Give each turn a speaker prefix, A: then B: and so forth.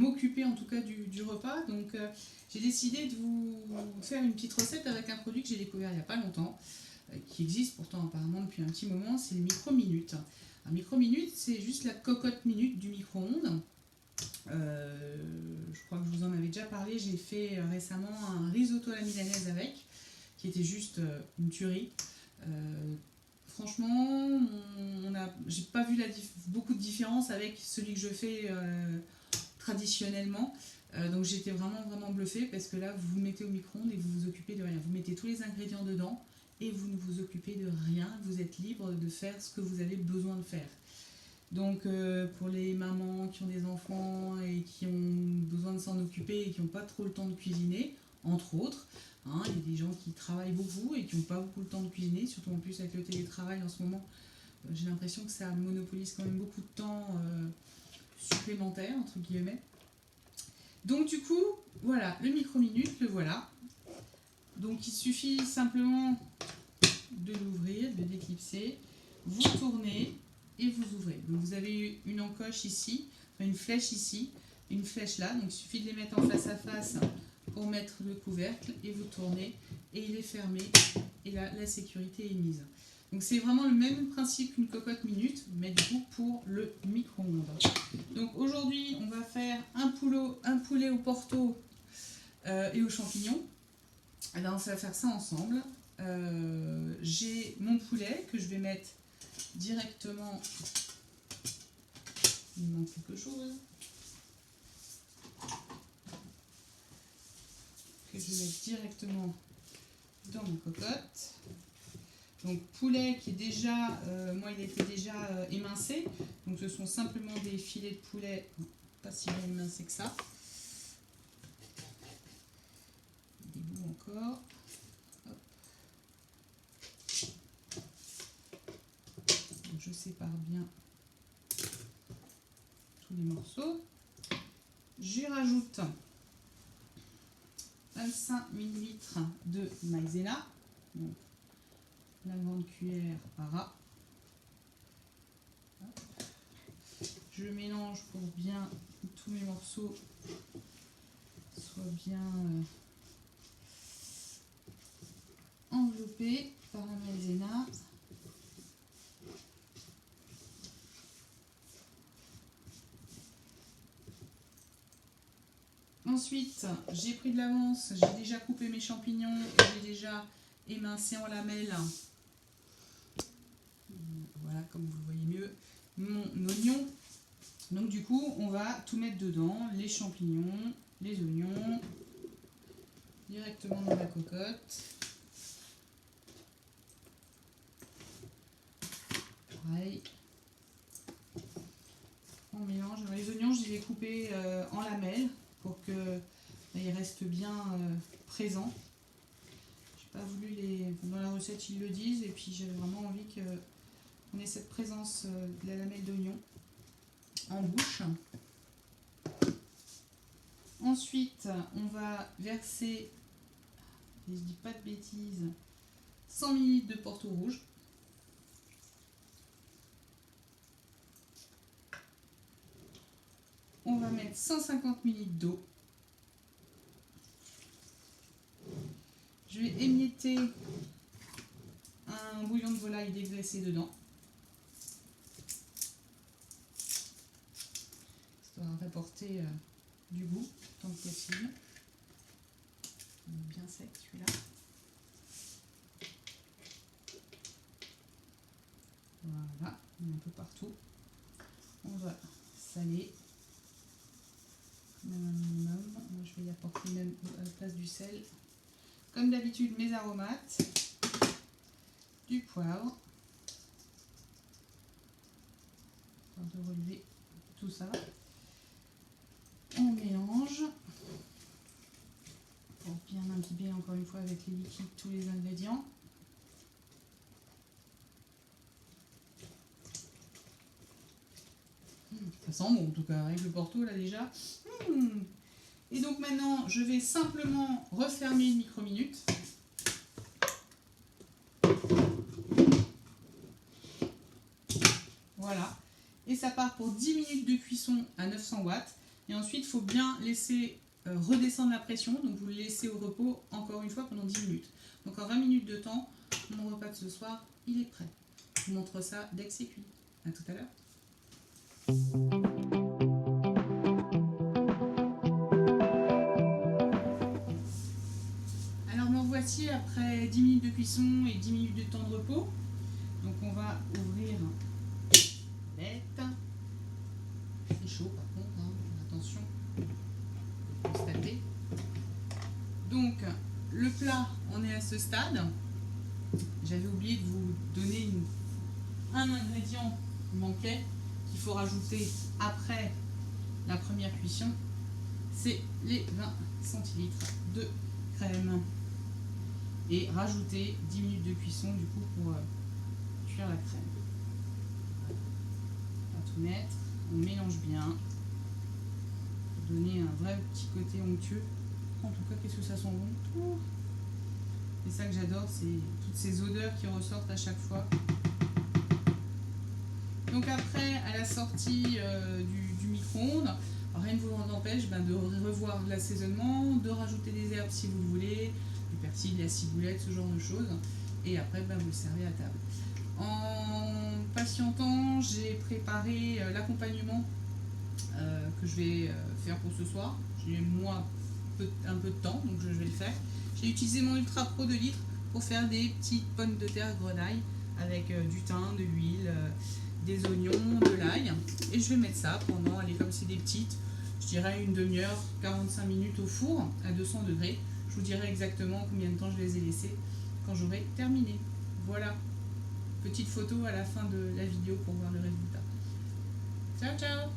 A: m'occuper en tout cas du repas. Donc j'ai décidé de vous faire une petite recette avec un produit que j'ai découvert il n'y a pas longtemps, qui existe pourtant apparemment depuis un petit moment, c'est le micro-minute. Un micro-minute, c'est juste la cocotte minute du micro-ondes. Je crois que je vous en avais déjà parlé, j'ai fait récemment un risotto à la milanaise avec, qui était juste une tuerie. Franchement, j'ai pas vu beaucoup de différence avec celui que je fais traditionnellement. Donc j'étais vraiment bluffée parce que là, vous vous mettez au micro-ondes et vous vous occupez de rien. Vous mettez tous les ingrédients dedans et vous ne vous occupez de rien. Vous êtes libre de faire ce que vous avez besoin de faire. Donc pour les mamans qui ont des enfants et qui ont besoin de s'en occuper et qui n'ont pas trop le temps de cuisiner, entre autres, hein, il y a des gens qui travaillent beaucoup et qui n'ont pas beaucoup le temps de cuisiner, surtout en plus avec le télétravail en ce moment, j'ai l'impression que ça monopolise quand même beaucoup de temps supplémentaire, entre guillemets. Donc du coup, voilà, le micro-minute, le voilà. Donc il suffit simplement de l'ouvrir, de l'éclipser, vous tournez et vous ouvrez. Donc vous avez une encoche ici, une flèche ici, une flèche là, donc il suffit de les mettre en face à face pour mettre le couvercle et vous tournez et il est fermé et là la sécurité est mise. Donc c'est vraiment le même principe qu'une cocotte minute, mais du coup pour le micro-ondes. Donc aujourd'hui on va faire un poulet au porto et aux champignons. Alors on va faire ça ensemble. J'ai mon poulet que je vais mettre directement. Il me manque quelque chose. Que je vais mettre directement dans ma cocotte. Donc poulet qui est déjà, moi il était déjà émincé. Donc ce sont simplement des filets de poulet, pas si bien émincés que ça. Des bouts encore. Hop. Donc je sépare bien tous les morceaux. J'y rajoute 25 ml de maïzena. Donc, la grande cuillère par là. Je mélange pour bien que tous mes morceaux soient bien enveloppés par la maïzena. Ensuite, j'ai pris de l'avance, j'ai déjà coupé mes champignons, j'ai déjà émincé en lamelles. Voilà, comme vous le voyez mieux, mon oignon. Donc du coup, on va tout mettre dedans, les champignons, les oignons, directement dans la cocotte. Pareil. On mélange. Alors, les oignons, je les ai coupés en lamelles pour qu'ils restent bien présents. J'ai pas voulu dans la recette ils le disent et puis j'avais vraiment envie qu'on ait cette présence de la lamelle d'oignon en bouche. Ensuite on va verser, et je dis pas de bêtises, 100 ml de Porto rouge. On va mettre 150 ml d'eau. Je vais émietter un bouillon de volaille dégraissé dedans. Histoire d'apporter du goût tant que possible. Bien sec celui-là. Voilà, un peu partout. On va saler. Même un minimum. Moi je vais y apporter même à la place du sel. Comme d'habitude, mes aromates, du poivre, pour de relever tout ça. On mélange pour bien imbiber encore une fois avec les liquides tous les ingrédients. Ça sent bon en tout cas, avec le Porto là déjà. Et donc maintenant, je vais simplement refermer une micro-minute. Voilà. Et ça part pour 10 minutes de cuisson à 900 watts. Et ensuite, il faut bien laisser redescendre la pression. Donc vous le laissez au repos encore une fois pendant 10 minutes. Donc en 20 minutes de temps, mon repas de ce soir, il est prêt. Je vous montre ça dès que c'est cuit. À tout à l'heure. Alors me voici après 10 minutes de cuisson et 10 minutes de temps de repos. Donc on va ouvrir la bête. C'est chaud par contre, hein. Attention, constatez. Donc le plat, on est à ce stade. J'avais oublié de vous donner un ingrédient qui manquait, qu'il faut rajouter après la première cuisson. C'est les 20 centilitres de crème. Et rajouter 10 minutes de cuisson du coup pour cuire la crème. On va tout mettre, on mélange bien pour donner un vrai petit côté onctueux. En tout cas, qu'est-ce que ça sent bon. C'est ça que j'adore, c'est toutes ces odeurs qui ressortent à chaque fois. Donc après, à la sortie du micro-ondes, rien ne vous empêche de revoir l'assaisonnement, de rajouter des herbes si vous le voulez, du persil, de la ciboulette, ce genre de choses. Et après, vous le servez à table. En patientant, j'ai préparé l'accompagnement que je vais faire pour ce soir. J'ai moi un peu de temps, donc je vais le faire. J'ai utilisé mon Ultra Pro de litre pour faire des petites pommes de terre grenaille avec du thym, de l'huile, des oignons, de l'ail. Et je vais mettre ça pendant, allez, comme c'est des petites, je dirais une demi-heure, 45 minutes au four à 200 degrés. Je vous dirai exactement combien de temps je les ai laissés quand j'aurai terminé. Voilà, petite photo à la fin de la vidéo pour voir le résultat. Ciao, ciao!